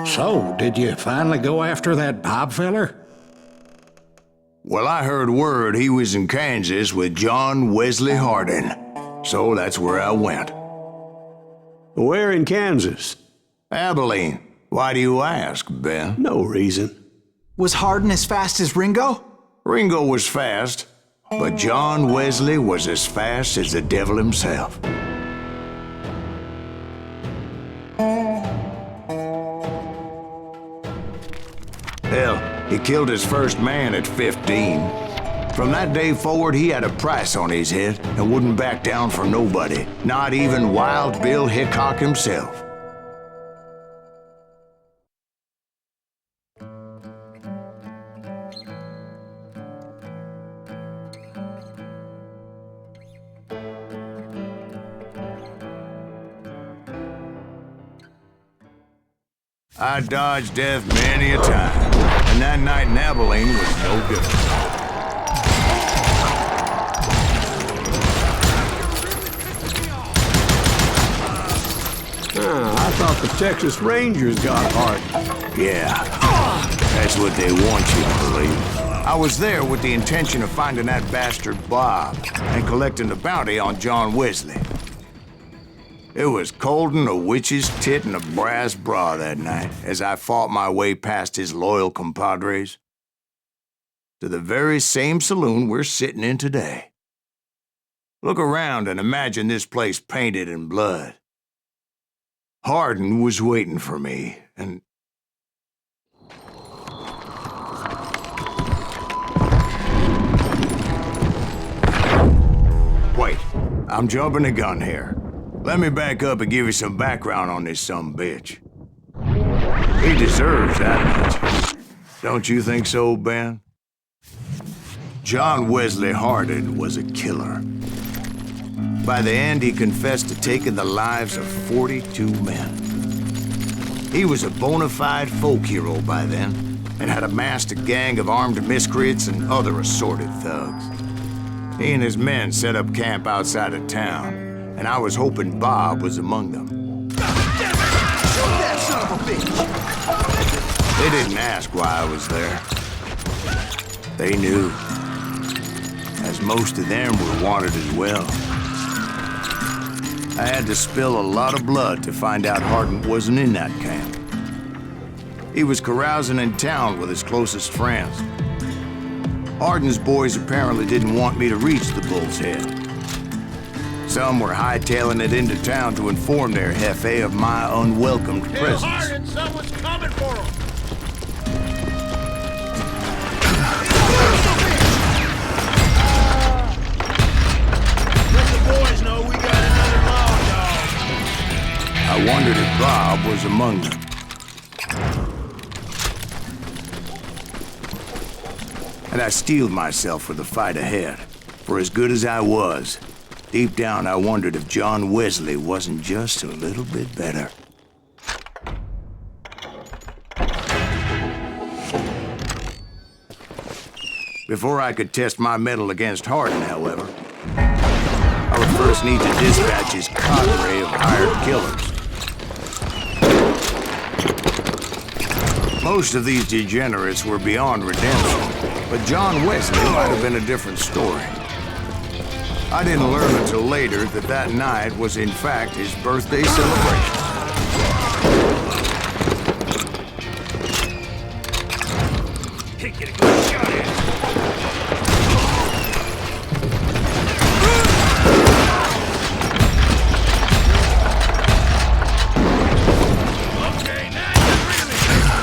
So, did you finally go after that Bob feller? Well, I heard word he was in Kansas with John Wesley Hardin, so that's where I went. Where in Kansas? Abilene. Why do you ask, Ben? No reason. Was Hardin as fast as Ringo? Ringo was fast, but John Wesley was as fast as the devil himself. Hell, he killed his first man at 15. From that day forward, he had a price on his head and wouldn't back down for nobody, not even Wild Bill Hickok himself. I dodged death many a time, and that night in Abilene was no different. I thought the Texas Rangers got Hardin. Yeah, that's what they want you to believe. I was there with the intention of finding that bastard Bob and collecting the bounty on John Wesley. It was cold in a witch's tit and a brass bra that night as I fought my way past his loyal compadres to the very same saloon we're sitting in today. Look around and imagine this place painted in blood. Hardin was waiting for me, and... Wait, I'm jumping the gun here. Let me back up and give you some background on this sumbitch. He deserves that much. Don't you think so, Ben? John Wesley Hardin was a killer. By the end, he confessed to taking the lives of 42 men. He was a bona fide folk hero by then, and had amassed a gang of armed miscreants and other assorted thugs. He and his men set up camp outside of town, and I was hoping Bob was among them. That son of a bitch! They didn't ask why I was there. They knew, as most of them were wanted as well. I had to spill a lot of blood to find out Hardin wasn't in that camp. He was carousing in town with his closest friends. Hardin's boys apparently didn't want me to reach the Bull's Head. Some were hightailing it into town to inform their jefe of my unwelcomed presence. Hardin, someone's coming for him! Let the boys know we got another law dog. I wondered if Bob was among them. And I steeled myself for the fight ahead. For as good as I was, deep down I wondered if John Wesley wasn't just a little bit better. Before I could test my mettle against Hardin, however, I would first need to dispatch his cadre of hired killers. Most of these degenerates were beyond redemption, but John Wesley might have been a different story. I didn't learn until later that that night was in fact his birthday celebration. Can't get a good shot at it.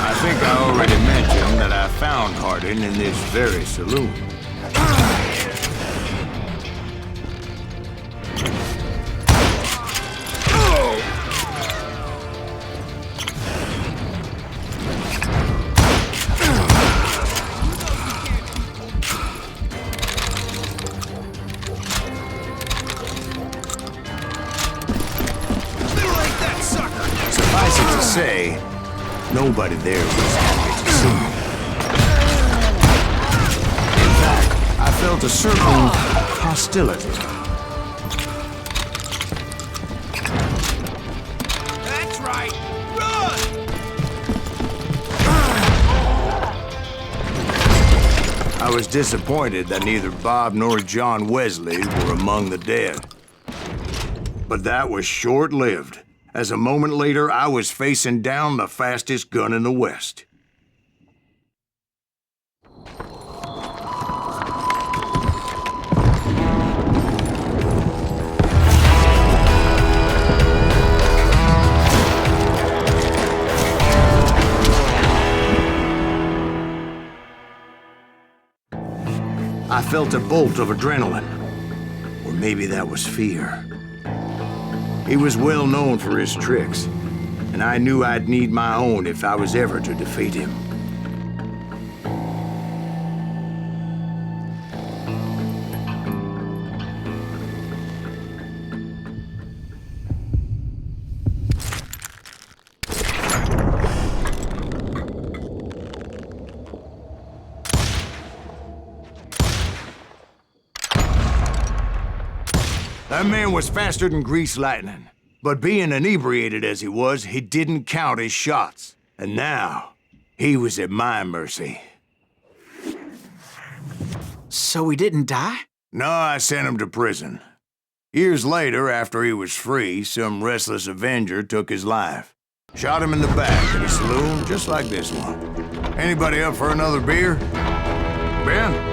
I think I already mentioned that I found Hardin in this very saloon. Suffice it to say, nobody there was happy to see me. In fact, I felt a certain hostility. That's right. Run! I was disappointed that neither Bob nor John Wesley were among the dead. But that was short-lived, as a moment later I was facing down the fastest gun in the West. I felt a bolt of adrenaline, or maybe that was fear. He was well known for his tricks, and I knew I'd need my own if I was ever to defeat him. That man was faster than greased lightning. But being inebriated as he was, he didn't count his shots. And now, he was at my mercy. So he didn't die? No, I sent him to prison. Years later, after he was free, some restless Avenger took his life. Shot him in the back in a saloon just like this one. Anybody up for another beer? Ben?